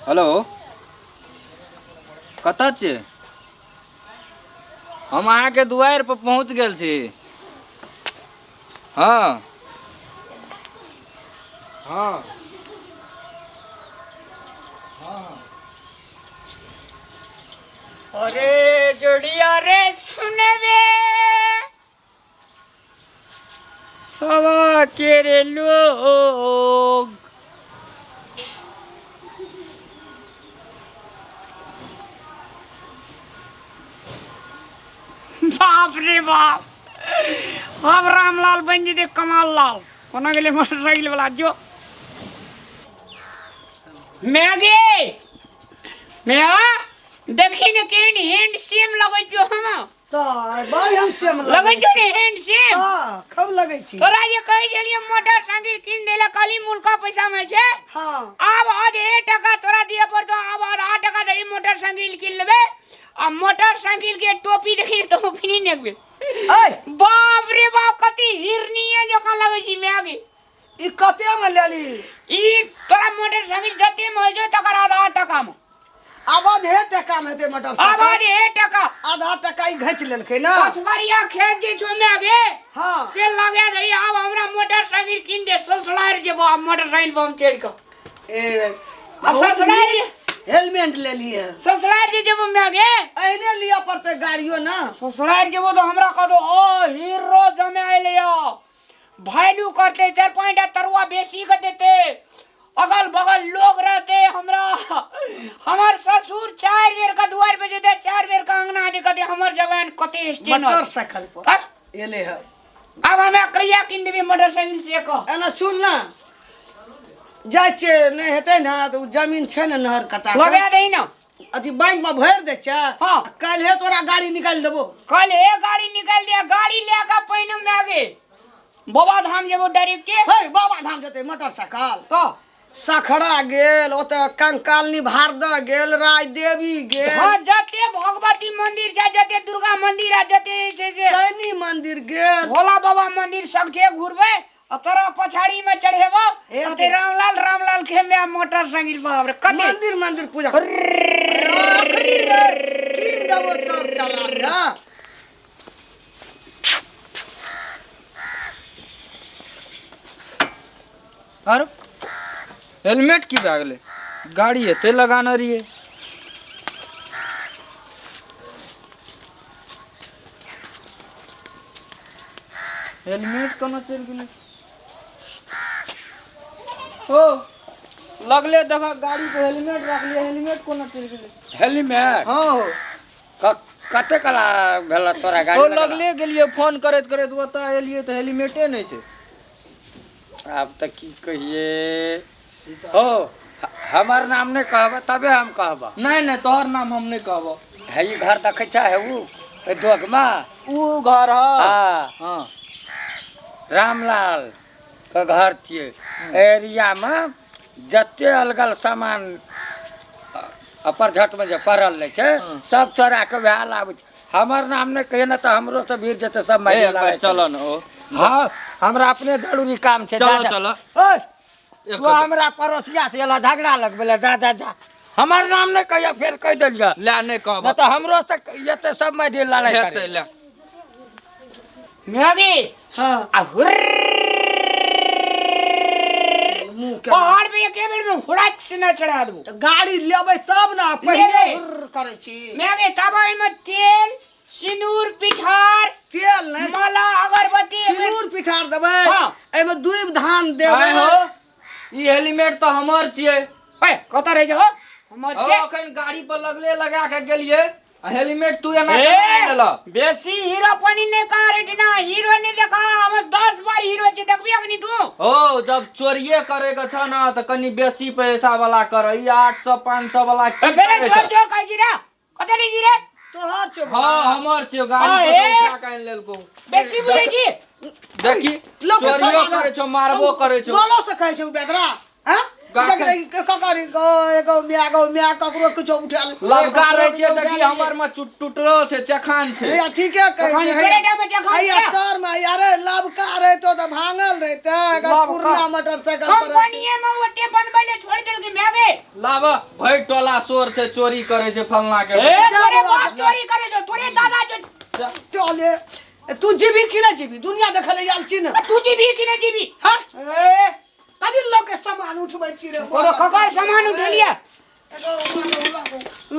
Hello कतऽ छियै? हम अहाँके दुआरि पर पहुँच गेल छी। हाँ हाँ हाँ। अरे जोड़िया रे सुनबे सवा के रे लोग बाप रे बाप। अब रामलाल बन जी कमाल लाल कोना गेले मोटरसाइकिल वाला जो मैगे मैं देखी न केन हैंडसम लगै जो हम तो बड़ी हम सेम लगै जो ने हैंडसम। हां खूब लगै छी। तोरा जे कहि देलिए मोटरसाइकिल किन देला खाली मुल्का पैसा में छे। हां अब आधे टका तोरा दिए पड़तो। अब आधा टका दे मोटरसाइकिल किन लेबे। आ मोटरसाइकिल के टोपी देखी तो फिनी नेबे। ए बाप रे बाप कति हिरनीए जका लगै छी मैगे। ई कते में लेली? ई तोरा मोटरसाइकिल जते में होय तकर आधा टका में। आधा टका में हेते मोटरसाइकिल। आधा टका आधा टका ई घच लेलकै ना। पछवारिया खेत जे छो मैगे हां से लगे दई। अब हमरा मोटरसाइकिल किन दे ससुरार जे बा मोटरसाइकिल बम चढ़ के। ए ससुरार हेलमेट ले लिए। ससुरार जे जब मैगे अहिने लिया पड़ते गाड़ियो ना। ससुरार जेबो तो हमरा कहदो ओ हीरो जमे आइले वैल्यू करते 4-5 तरुआ बेसी के देते। अगल बगल लोग रहते हमरा। हमार ससुर 4 बेर का दुआर पे जेते 4 बेर का अंगना दे कते हमर जवान कते स्टेन मोटरसाइकिल पर एले है। अब हमें कहिया किन देबे मोटरसाइकिल से कह। एना सुन ना जाय छे नहीं हेते ना तो जमीन छे ना नहर कता लगा दे ना अथी बैंक में भर दे छे। हां कल है तोरा गाड़ी निकाल देबो। कल ए गाड़ी निकाल दे। गाड़ी लेके पहिने में आगे बाबा धाम जेबो डायरेक्ट के। हे बाबा धाम जते मोटरसाइकिल तो सखड़ा गेल ओते कंकालनी भारदा गेल राय देवी गेल। हां जते भगवती मंदिर छै जते दुर्गा मंदिर आ जते छै से शनि मंदिर गेल भोला बाबा मंदिर सब छै घुरबे। आ तोरा पछाड़ी में चढ़ेबो अते रामलाल के में मोटरसाइकिल बाप रे कते मंदिर पूजा आखरी रे की देबो तब चला गया। अरे हेलमेट की भए गेलै? गाड़ी एते लगाना रहिए। हेलमेट कोना चल गेलै? ओ लगले देखा गाड़ी पे हेलमेट रखलिए। हेलमेट कोना चल गेलै? हेलमेट हाँ कते कला भेल तोरा ओ गाड़ी लगले गेलिए फोन करैत करैत ओतऽ एलिए तो हेलमेटे नहीं छै। अब तक की कहिए हो हमार नाम नहीं कहबा तबे हम कहबा। नहीं नहीं तोहर नाम हम नहीं कहबो। है ये घर देखे छा है वो दोगमा ऊ घर है। हाँ हाँ रामलाल का घर छिए। एरिया में जते अलगल सामान अपर झट में जे पड़ल रहे छे सब चोरा के वहाँ लाबे छे। हमार नाम नहीं कहिए ना तो हमरो से भीड़ जते सब माइल लागे। चलो न ओ हाँ हमरा अपने जरूरी काम छे। चलो चलो ओए तू हमरा पड़ोसिया से एला झगड़ा लगबेले जा जा जा। हमार नाम नहीं कहिया फिर कह देलिया ले नहीं कहबो ना तो हमरो से ये सब में दिल लड़ाई हेते करे। ले मैगे हां आ पहाड़ पे एक बेर में हुड़ाक से न चढ़ा दू। तो गाड़ी लेबै तब ना पहले हुर करे छी। मैगे तब में तेल सिनूर पिठार तेल नहीं माला अगरबत्ती सिनूर पिठार देबै। हां एमे दूब धान देबै। आय हो ई हेलमेट तो हमर छिए। ए कत रह जा हमर हो छे। अखन गाड़ी पर लगले लगा के गेलिए आ हेलमेट तू एना ए, के लेला। बेसी हीरो पानी ने का रेटना हीरो ने देखा हम 10 बार हीरो छे देखबी अखनी तू। हो जब चोरिए करे के छ ना तो कनी बेसी पैसा वाला कर। ई 800 500 वाला की बेरे करे छोड़ छ? छोड़ कहि जी रे कत रे जी रे तोहर छौ हाँ हमर छिए। गाड़ी हाँ, पर ए। से उठा के आइन लेलको। बेसी बुझे छी। देखी लोग चोरियो करे छो मारबो करे छो। बोलो से कहै छौ बेदरा हां ककरी एगो मिया ककरो कुछो उठाल लबका रहते देखी हमर में टूटलो छे चखान छे। या ठीके कहै तखन छै करेटा में जखन हैया तर में यारे लबका रहतो त भांगल रहते अगर लबका। पुरना मोटरसाइकिल पर कंपनीए में ओते बनबै ले छोड़ देल के मैगे लावा भई टोला सोर से चोरी करे छे फलना के ए तोरे बाप चोरी करे जो तोरे दादा जो चले तू जीबी कि नहीं जीबी दुनिया देखले आल छी न तू जीबी कि नहीं जीबी हां ए कदी लोग के सामान उठबै छी रे ओरो खबर सामान उठ लिया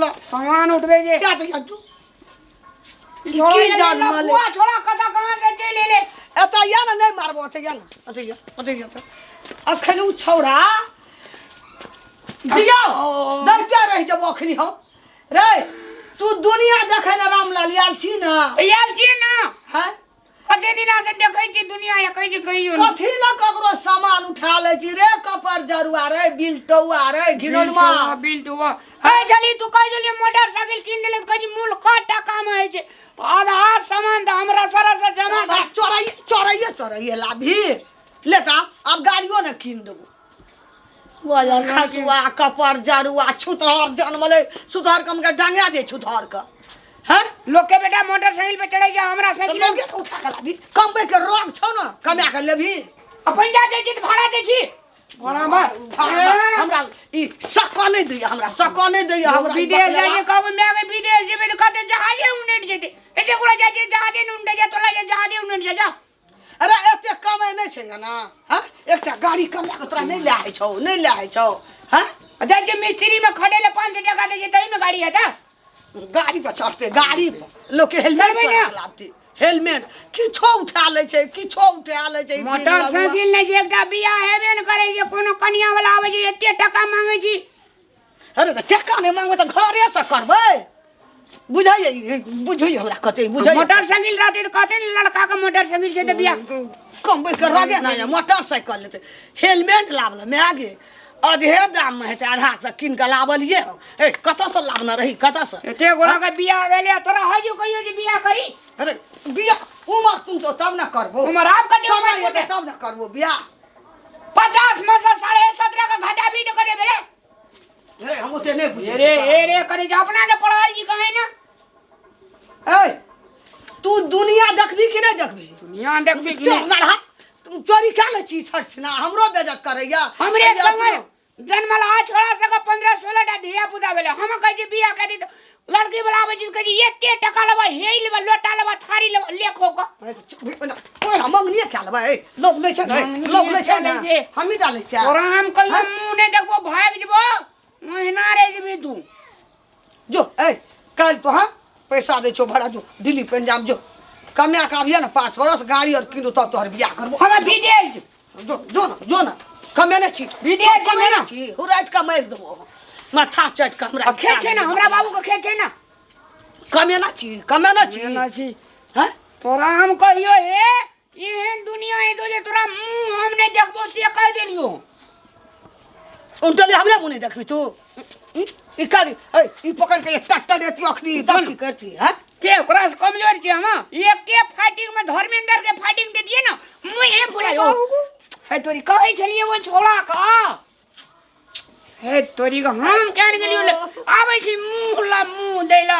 ला सामान उठबे जे क्या तो तू की जान माले छोड़ा कथा कहां से चले ले एता या ना नहीं मारबो अते या ना अते या अखन उ छौड़ा दियो दैते रह जब अखनी हो रे तू दुनिया देखे ना रामलाल आल छी ना हैं कते दिना से देखै छी दुनिया या कहै छी कहियो कथी ला ककरो सामान उठा ले छी रे कपर जरुआ रे बिल्टौआ रे घिनोनमा बिल्टुआ ए जली तू कह जली मोटरसाइकिल किन देले कहै छी मूल का टका में है छे आधा सामान त हमरा सारा से जमा था चोराइए लाभी लेता अब गाड़ियों ने कीन देबो वाला खसुआ कपर जरुआ छुतहर जन्मले सुधार कम के डांगा दे छुतहर का हैं लोग के बेटा मोटरसाइकिल पे चढ़े जा हमरा तो साइकिल लोग के उठा के लाभी कमबे के रोग छौ ना कमा के लेभी अपन जा दे छी त भाड़ा दे छी हमरा ई सको नहीं दै हमरा विदेश जाइए कहब मैं के विदेश जेबे त कते जहाजे उनेट जेते एते गुड़ा जाय छै जहाजे उनेट जा तोला जहाजे उनेट जा अरे एते कमाई नहीं छै ना हां एकटा गाड़ी कमा के तोरा नहीं ले आइ छौ हां जा जे मिस्त्री में खड़े ले 500 टका दे छै तई में गाड़ी है त गाड़ी पर चढ़ते गाड़ी लोग के हेलमेट लाती हेलमेट किछो उठा ले छै मोटरसाइकिल ने जे एकटा बियाह हेबे न करे जे कोनो कनिया वाला आवे जे एते टका मांगे छी अरे त टका नहीं मांगबे त घरे से करबै बुझाइए हमरा कते बुझाइए मोटरसाइकिल रहते तो कहते न लड़का का मोटरसाइकिल छै त बियाह कमबै के रगे ना मोटरसाइकिल लेते हेलमेट लावला मैं आगे आधे दाम में है आधा से किन के लावलिए ए कत से लावना रही कत से एते गोड़ा का बियाह भेले तोरा हजू कहियो जे बियाह करी अरे बिया उमर तुम तो तब ना करबो उमर आप कते समय उमर होते तब ना करबो बिया 50 में से 17.5 का घाटा भी तो करे भेले अरे हम ओते नहीं बुझे रे करे जे अपना के पढ़ाई जी कहे ना ए तू दुनिया देखबी कि नहीं देखबी दुनिया देखबी कि चल ना तुम चोरी क्या ले चीज छछना हमरो बेइज्जत करैया हमरे संग जन्मल आ छोड़ा सका 15-16 टा धिया पुता भेले हम कह जे बियाह कर दी लड़की वाला आवे जी कह जी एते टका लेबा हेई लेबा लोटा लेबा थारी लेबा लेखो का ओए हम मंगनिया क्या लेबा ए लोग ले छै लोग ले छै ना हम ही डाले छै और हम कहियो मुंह नहीं देखबो भाग जबो महीना रे जबी तू जो ए कल तो हां पैसा दे छो भाड़ा जो दिल्ली पंजाब जो कमिया का आबिया ना 5 वर्ष गाड़ी और किनो तब तोहर बियाह करबो हम विदेश जो ना कमे नहीं छी विदेश कमे नहीं छी हुराट का मार देबो माथा चट के हमरा खेत छै ना हमरा बाबू के खेत छै ना कमे ना छी हैं तोरा हम कहियो हे एहन दुनिया है तो जे तोरा मुंह हम नहीं देखबो से कह देलियो उनटले हमरा मुंह नहीं देखबी तू ई का ए ई पकड़ के टट्टा देती अखनी तब की करती हैं के ओकरा से कमजोर छी हम एक के फाइटिंग में धर्मेंद्र के फाइटिंग दे दिए ना मुंह फुलायो है तोरी कहै छलिए वो छोड़ा का हे तोरी का हम कहन गेलियो आबै छी मुंह दैला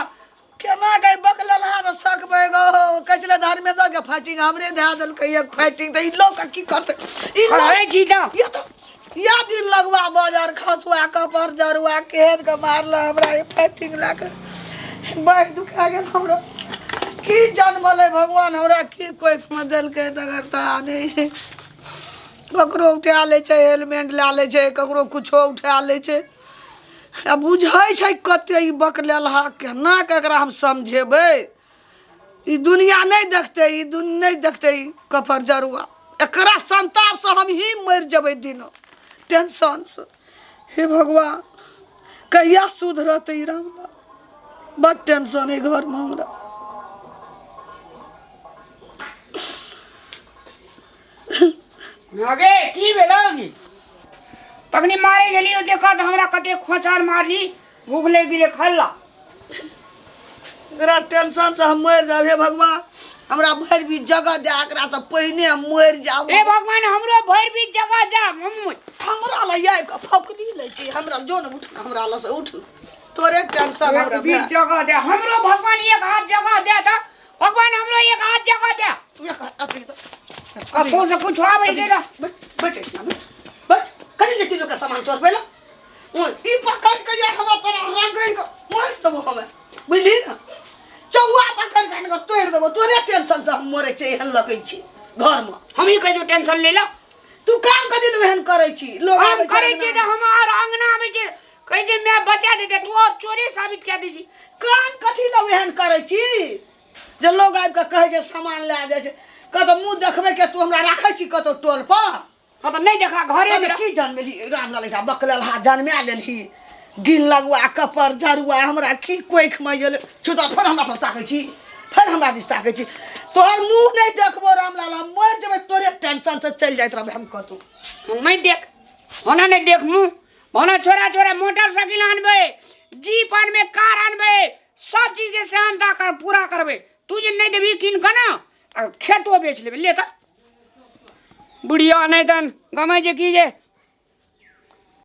केना गई बकला ला तो सकबे गो कचले धर्मेंद्र के फाइटिंग हमरे दे दल के एक फाइटिंग त ई लोग की करते ई कहै छी त ये तो या दिन लगवा बाजार खसुआ कपर जरुआ केहन के मारला हमरा ये फाइटिंग ला के बाय दुखा गेल हमरा की जन्मले भगवान हमरा की कोई मदल के दगरता नहीं है ककरो उठा ले छै हेलमेट ला ले छै ककरो कुछो उठा ले छै अब बुझै छै कते ई बकलेलहा केना ककरा हम समझेबै ई दुनिया नहीं देखते ई कपर जरुआ एकरा संताप से हम ही मर जबै दिनो टेंशन से हे भगवान कहिया सुधरत ई रामला बड़ टेंशन है घर में हमरा आगे की भेलोगी तखनी मारे गेलियो देखा त हमरा कते खोचार मारली भूख ले गेले खल्ला मेरा टेंशन से हम मर जाब हे भगवान हमरा भर भी जगह दे एकरा से पहिने हम मर जाब ए भगवान हमरो भर भी जगह दे हमरा ल या के फकली ले छी हमरा जो न उठ हमरा ल से उठ तोरे टेंशन हमरा भी जगह दे हमरो भगवान एक हाथ जगह दे त भगवान हमरो एक हाथ जगह दे कतो से कुछ आवे छै ना बैठ कथि ले चिलो के सामान चोर पेला ई पकड़ के ये हम तोरा रगड़ के मार देबो हमें बुझली ना चौवा पकड़ के तोड़ देबो तोरे टेंशन से हम मरे छै एहन लगै छी घर में हम ही कहियो टेंशन ले ला तू काम के दिन एहन करै छी लोग हम आबै करे छी त हमार अंगना में जे कहि जे मैं बचा देते तू अब चोरी साबित कर दी छी काम कथी लो एहन करै छी जे लोग आबि के कहै छै सामान ले जाइ छै कतौ मुंह देखबै के तू हमरा राखै छी कतौ टोल पर हां त नहीं देखा घरे में की जानबेली राम ललिता बकलल हा जन्मा लेलही दिन लगवा कपर जरुआ हमरा की कोई खमाइ गेल छुटा फेर हमरा पर ताकै छी फिर हमरा दिस ताकै छी तोहर मुंह नहीं देखबो रामलाल हम मर जेबै तोरे टेंशन से चल जाइत रहबे हम कतौ मैं देख होना नहीं देख मुंह होना छोरा छोरा मोटरसाइकिल आनबे जीप आनबे कार आनबे सब चीज के सहनता कर पूरा करबे तू जे नहीं देबी किन का ना खेतो बेच लेबे ले त बुढ़िया नहीं तन गमे जे की जे